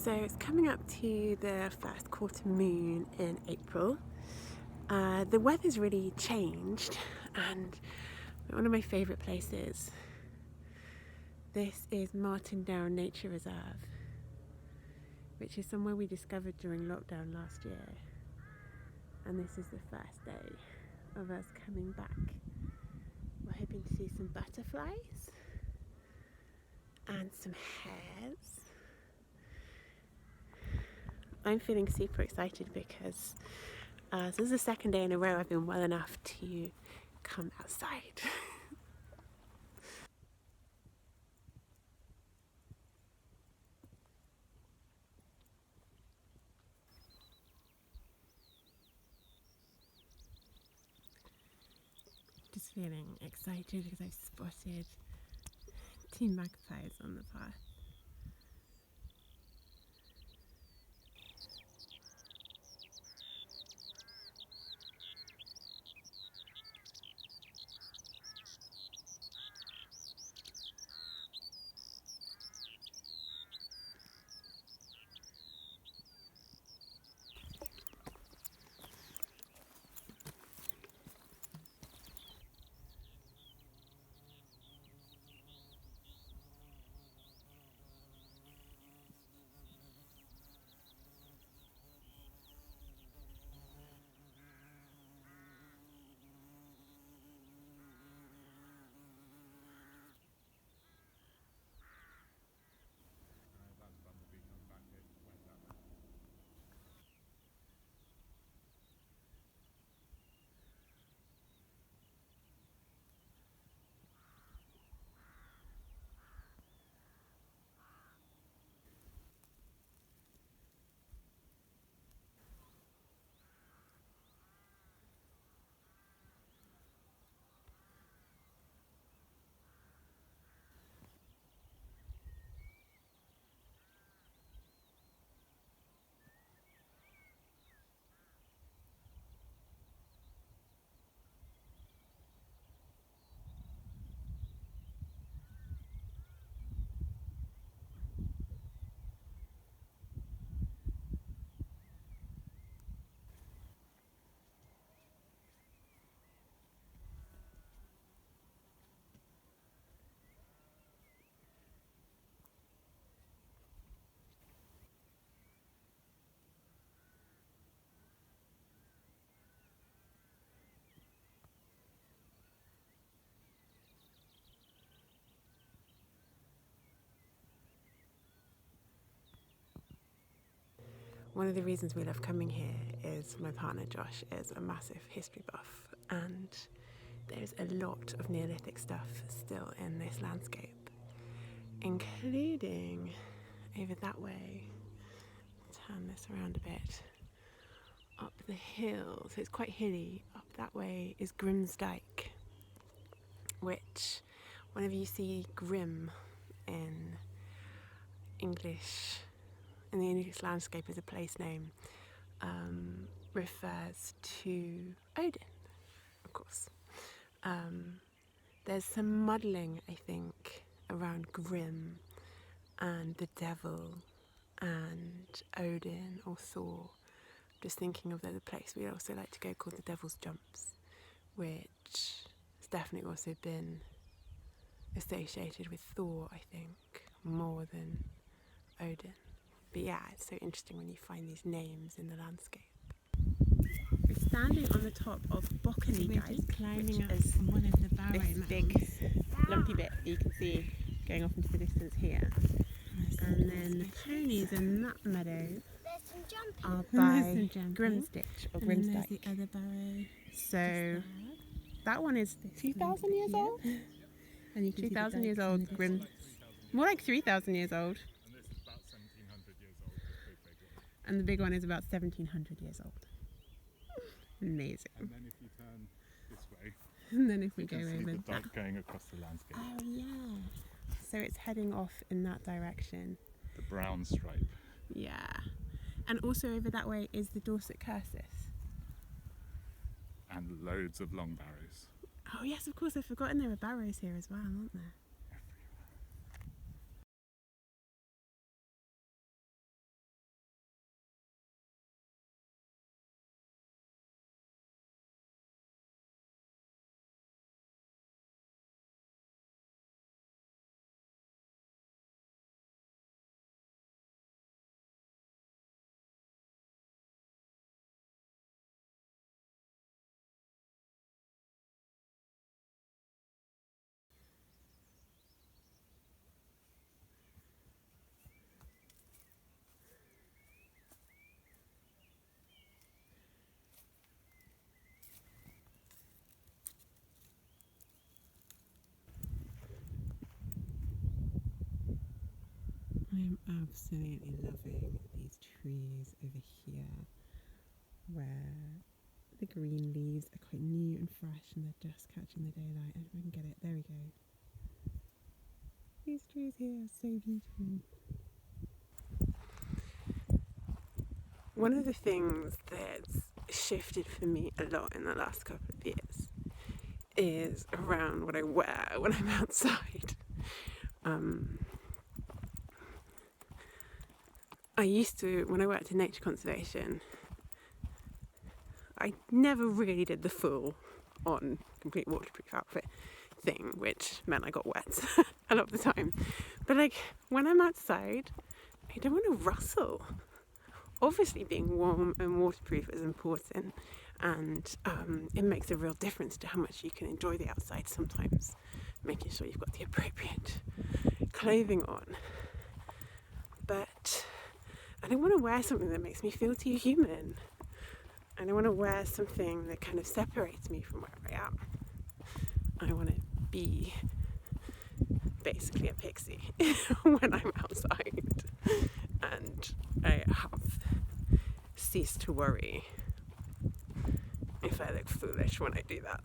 So it's coming up to the first quarter moon in April. The weather's really changed and one of my favourite places. This is Martindown Nature Reserve, which is somewhere we discovered during lockdown last year. And this is the first day of us coming back. We're hoping to see some butterflies and some hares. I'm feeling super excited because this is the second day in a row I've been well enough to come outside. Just feeling excited because I've spotted 2 magpies on the path. One of the reasons we love coming here is my partner Josh is a massive history buff, and there's a lot of Neolithic stuff still in this landscape, including over that way. Turn this around a bit. Up the hill, so it's quite hilly. Up that way is Grimsdyke, which whenever you see Grim in the English landscape as a place name, refers to Odin, of course. There's some muddling, I think, around Grim and the devil and Odin or Thor. Just thinking of there's a place we also like to go called the Devil's Jumps, which has definitely also been associated with Thor, I think, more than Odin. But yeah, it's so interesting when you find these names in the landscape. We're standing on the top of Bokanigite, climbing up one of the barrow mounds. Big lumpy bit you can see going off into the distance here. And then the ponies in that meadow are by Grimstitch or Grimsdyke. The other barrow. So that one is 2,000 years old. And you can 2,000 years old. More like 3,000 years old. And the big one is about 1,700 years old. Amazing. And then if you turn this way, and then if we go see over the dot going across the landscape. Oh yeah. So it's heading off in that direction. The brown stripe. Yeah. And also over that way is the Dorset Cursus. And loads of long barrows. Oh yes, of course, I've forgotten there are barrows here as well, aren't there? I'm absolutely loving these trees over here where the green leaves are quite new and fresh and they're just catching the daylight. And if I can get it, there we go. These trees here are so beautiful. One of the things that's shifted for me a lot in the last couple of years is around what I wear when I'm outside. I used to, when I worked in nature conservation, I never really did the full on complete waterproof outfit thing, which meant I got wet a lot of the time. But like when I'm outside, I don't want to rustle. Obviously being warm and waterproof is important, and it makes a real difference to how much you can enjoy the outside sometimes, making sure you've got the appropriate clothing on. But I don't want to wear something that makes me feel too human. I don't want to wear something that kind of separates me from where I am. I want to be basically a pixie when I'm outside. And I have ceased to worry if I look foolish when I do that.